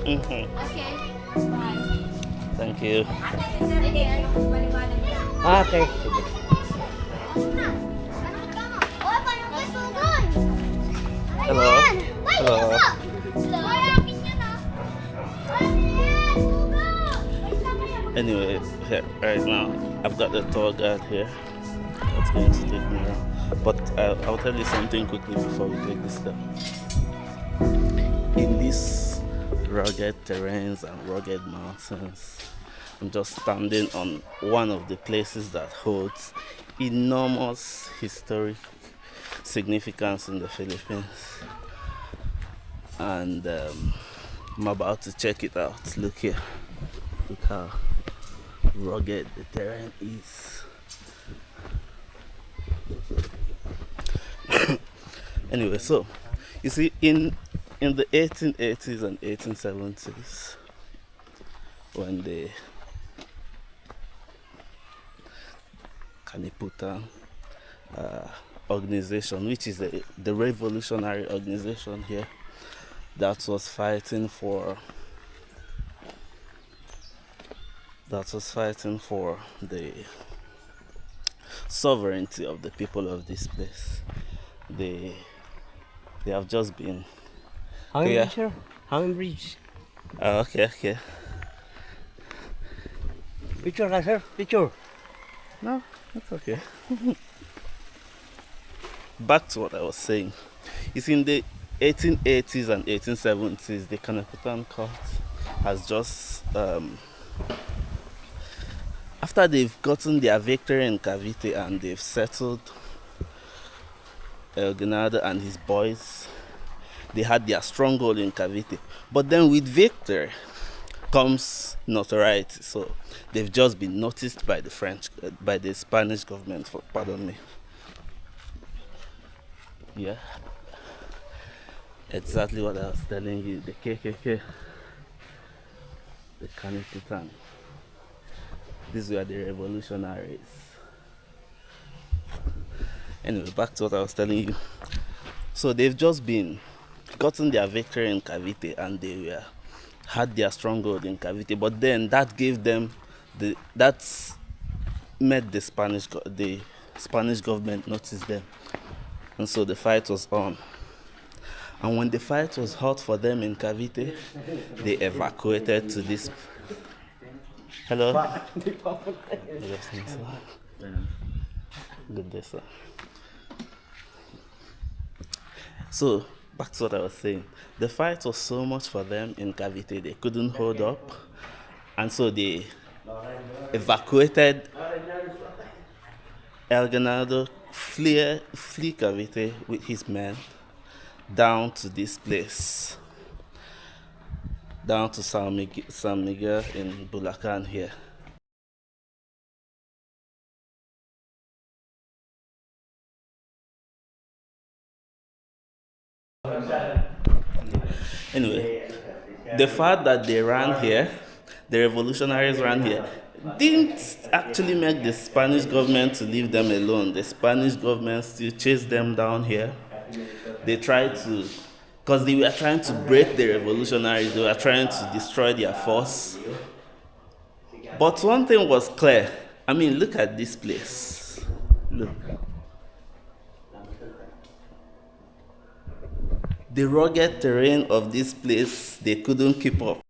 Okay. Bye. Thank you. Okay. Hello. Hello. Anyway, right now I've got the tour guide here that's going to take me around. But I'll tell you something quickly before we take this step. In these rugged terrains and rugged mountains, I'm just standing on one of the places that holds enormous historic significance in the Philippines, and I'm about to check it out. Look here, look how rugged the terrain is. Anyway, so you see, in the 1880s and 1870s, when the Kaniputan organization, which is the revolutionary organization here, that was fighting for the sovereignty of the people of this place. They have just been Hanging Yeah. bridge, sir. Hanging bridge. okay. Picture, sir. Picture. No, that's okay. Back to what I was saying. It's in the 1880s and 1870s, the Kaniputan court has just after they've gotten their victory in Cavite and they've settled El Ganado and his boys, they had their stronghold in Cavite. But then with victory comes notoriety. So they've just been noticed by the Spanish government. Pardon me. Yeah, exactly what I was telling you. The KKK, the Kaniputan. These were the revolutionaries. Anyway, back to what I was telling you. So they've just gotten their victory in Cavite, and they had their stronghold in Cavite. But then that gave them that's made the Spanish government notice them, and so the fight was on. And when the fight was hot for them in Cavite, they evacuated to this. Hello. Good afternoon, sir. Good day, sir. So, back to what I was saying. The fight was so much for them in Cavite, they couldn't hold up. And so they evacuated El Ganado, flee Cavite with his men down to this place, down to San Miguel in Bulacan here. Anyway, the fact that they ran here, the revolutionaries ran here, didn't actually make the Spanish government to leave them alone. The Spanish government still chased them down here. They tried to, because they were trying to break the revolutionaries, they were trying to destroy their force. But one thing was clear. I mean, look at this place. Look. The rugged terrain of this place, they couldn't keep up.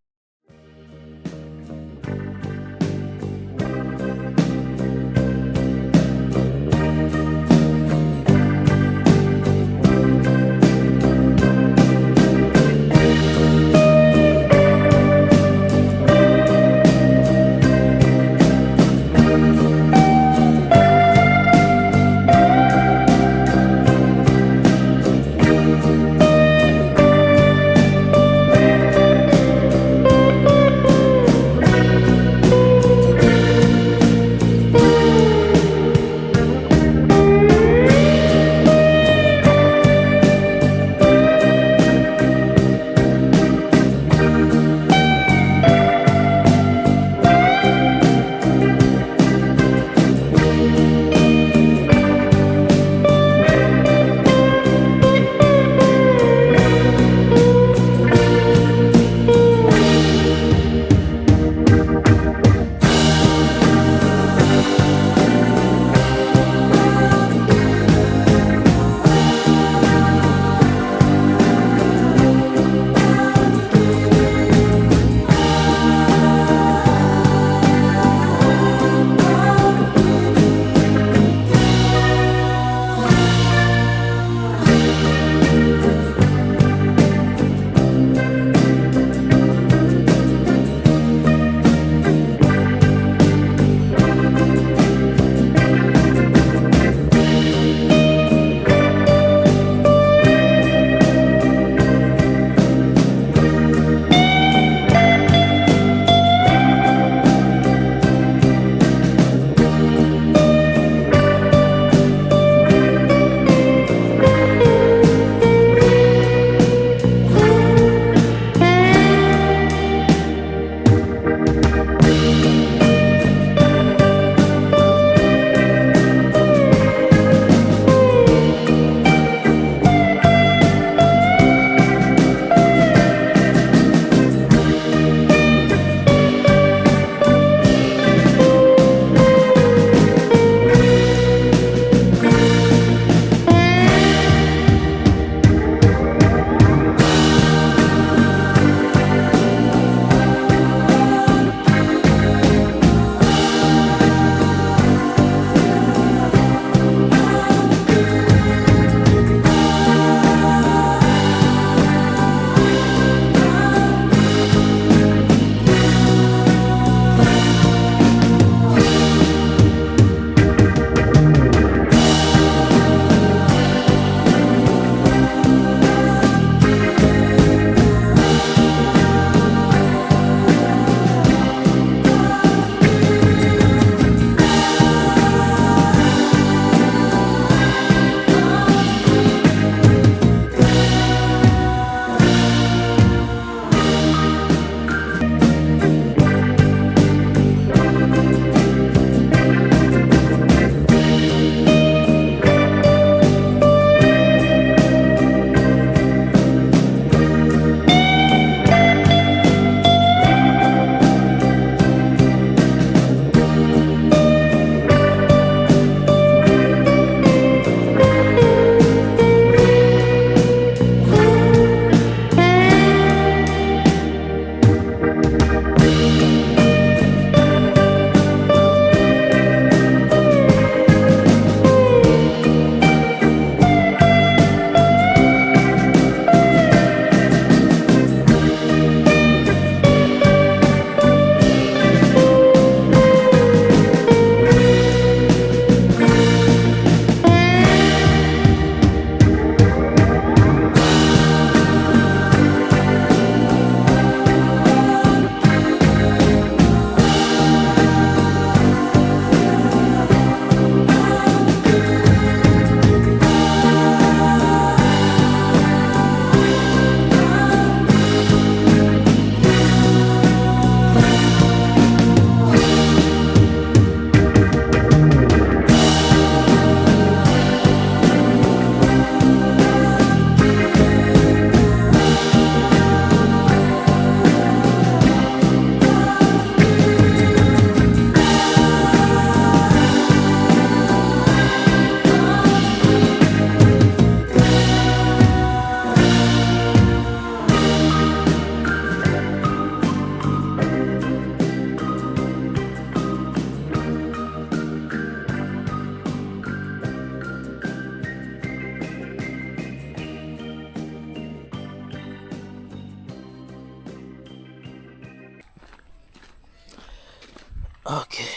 Okay,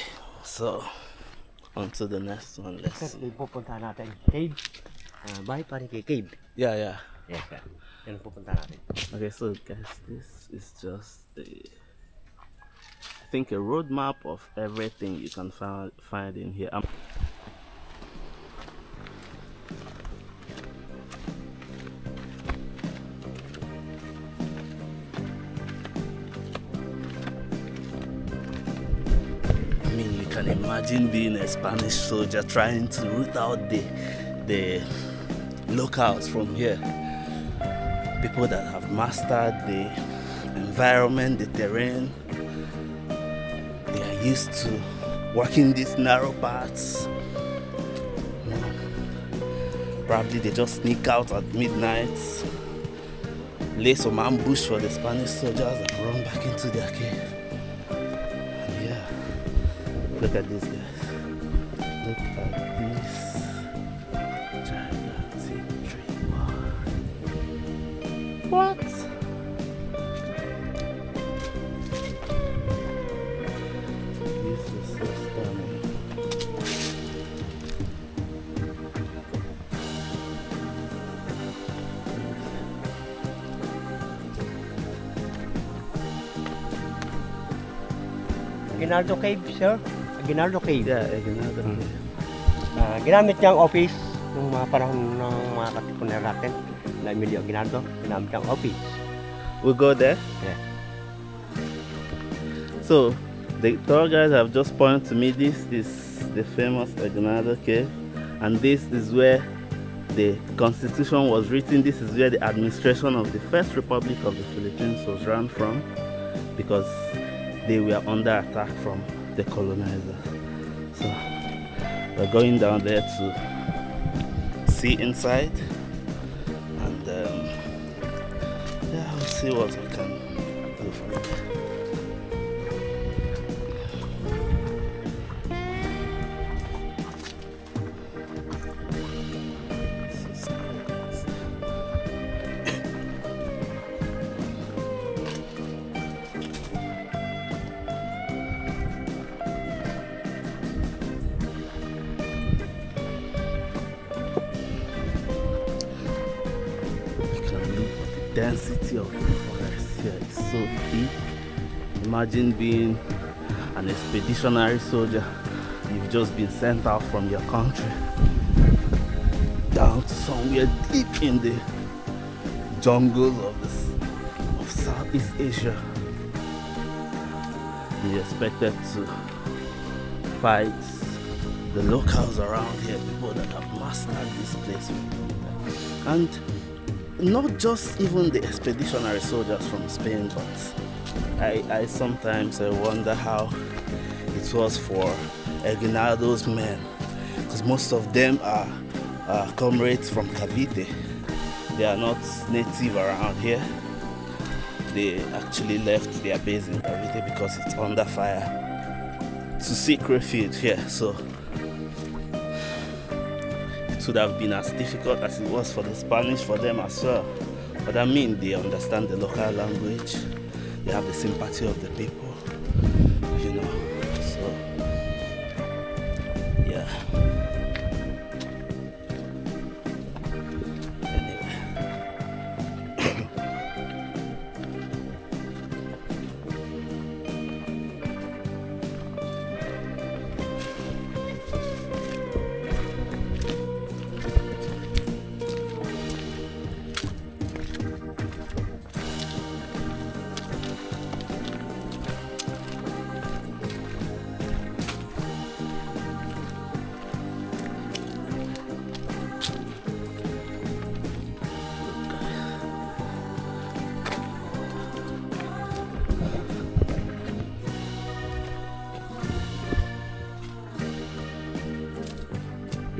so on to the next one. Let's Sir, see. pupunta natin. Cave. Bahay pa rin kay cave. Yeah, yeah. Yes, sir. Yan ang pupunta natin. Okay, so guys, this is just I think a roadmap of everything you can find in here. I mean, you can imagine being a Spanish soldier trying to root out the locals from here. People that have mastered the environment, the terrain. They are used to walking these narrow paths. Probably they just sneak out at midnight, lay some ambush for the Spanish soldiers and run back into their cave. And yeah, look at this, guys. Look at this gigantic tree. Wow. What? This is so stunning. Aguinaldo Cave, sir. Aguinaldo Cave. Yeah, another Ginamit niyang office nung mga panahon ng mga katipunan natin na Emilio Aguinaldo. Ginamit niyang office. We'll go there. Yeah. So, the tour guides have just pointed to me. This is the famous Biak-na-Bato Cave, and this is where the Constitution was written. This is where the administration of the First Republic of the Philippines was run from, because they were under attack from the colonizers. So, we're going down there to see inside, and yeah, we'll see what we can do from it. Density of the forest here is so thick. Imagine being an expeditionary soldier. You've just been sent out from your country down to somewhere deep in the jungles of Southeast Asia. You're expected to fight the locals around here, people that have mastered this place. And not just even the expeditionary soldiers from Spain, but I sometimes wonder how it was for Aguinaldo's men, because most of them are comrades from Cavite. They are not native around here. They actually left their base in Cavite because it's under fire to seek refuge here. So it would have been as difficult as it was for the Spanish for them as well. But I mean, they understand the local language, they have the sympathy of the people, you know. So yeah. Anyway.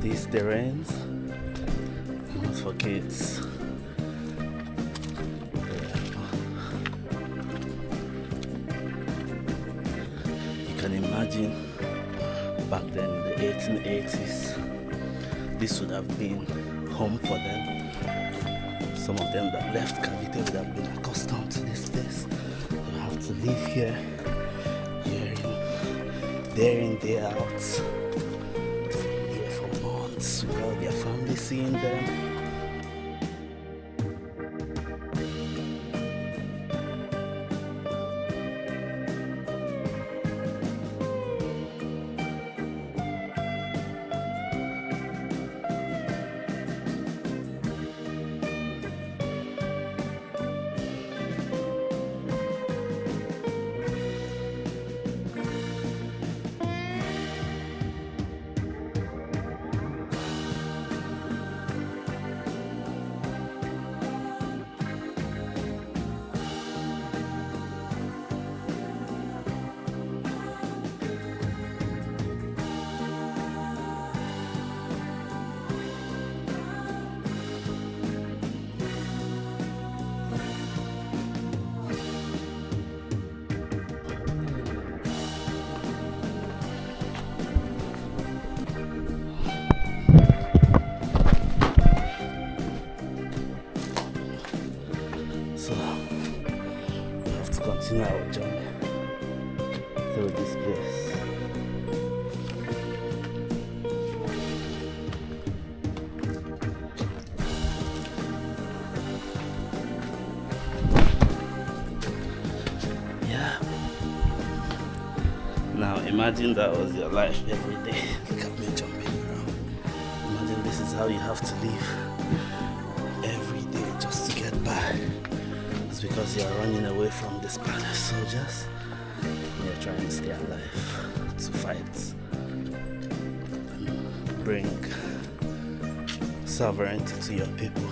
These terrains, not for kids. You can imagine back then in the 1880s, this would have been home for them. Some of them that left Cavite would have been accustomed to this place. They have to live here, hearing day in, day out, there for months without their family seeing them. So we have to continue our journey through this place. Yeah. Now imagine that was your life every day. Look at me jumping around. Imagine this is how you have to live every day just to get by. It's because you're running away from the Spanish soldiers. You're trying to stay alive, to fight and bring sovereignty to your people.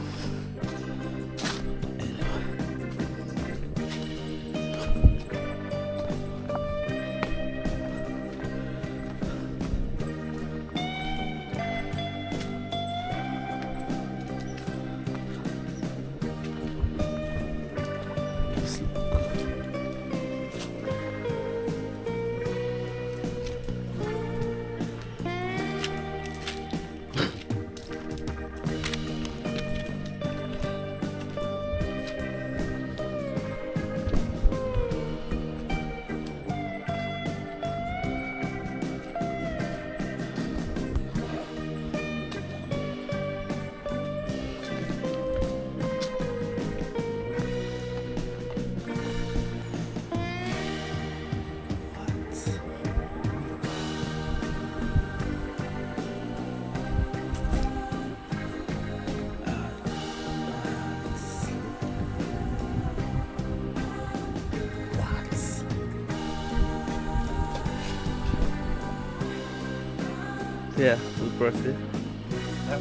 Yeah, we proceed. Yep.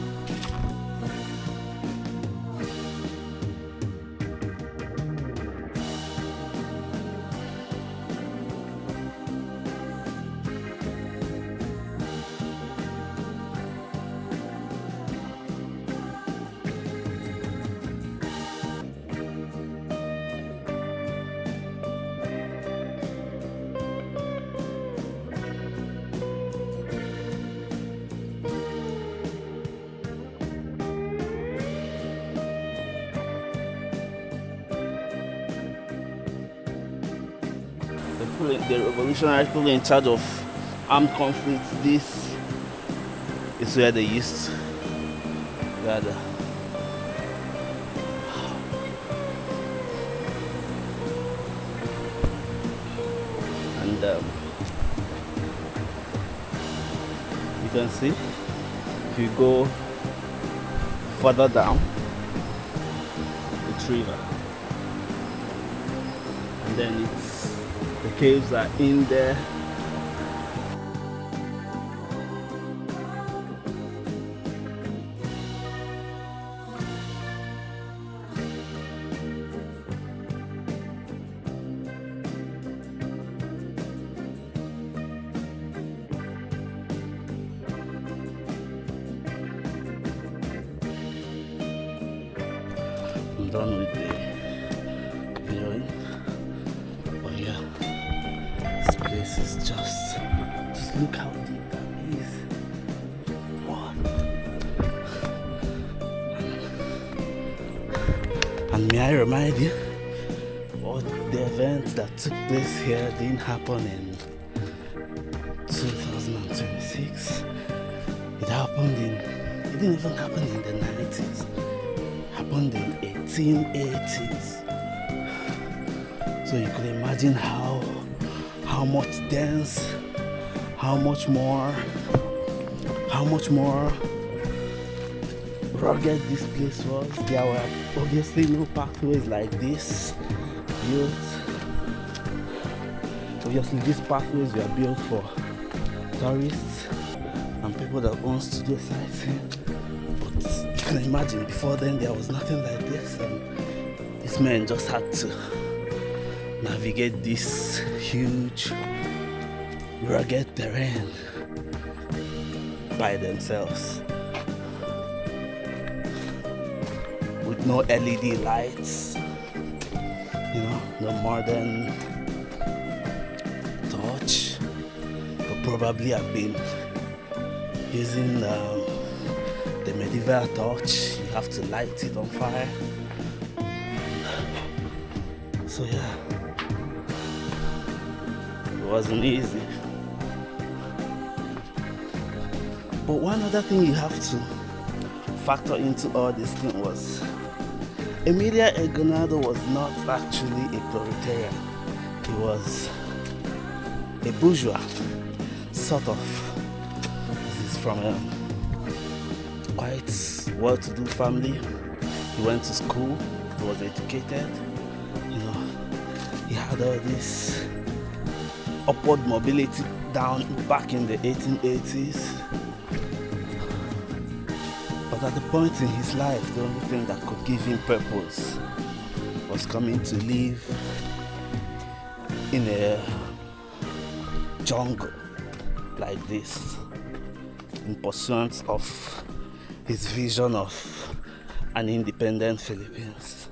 The revolutionary people in charge of armed conflicts, this is where they used to gather. And you can see, if you go further down, it's river, and then the caves are in there. I'm done with the viewing. But yeah, this place is just look how deep that is. What? And may I remind you, all the events that took place here didn't happen in 2026. It didn't even happen in the 90s. It happened in 1880s. So you could imagine how much dense, how much more rugged this place was. There were obviously no pathways like this built. Obviously these pathways were built for tourists and people that wants to do sightseeing. But you can imagine before then there was nothing like this, and these men just had to navigate this huge rugged terrain by themselves with no LED lights, no modern torch. Could probably have been using the medieval torch. You have to light it on fire. So yeah, it wasn't easy. But one other thing you have to factor into all this thing was Emilio Egonado was not actually a proletarian. He was a bourgeois, sort of. He's from a quite well-to-do family. He went to school, he was educated, he had all this upward mobility down back in the 1880s. But at the point in his life, the only thing that could give him purpose was coming to live in a jungle like this, in pursuit of his vision of an independent Philippines.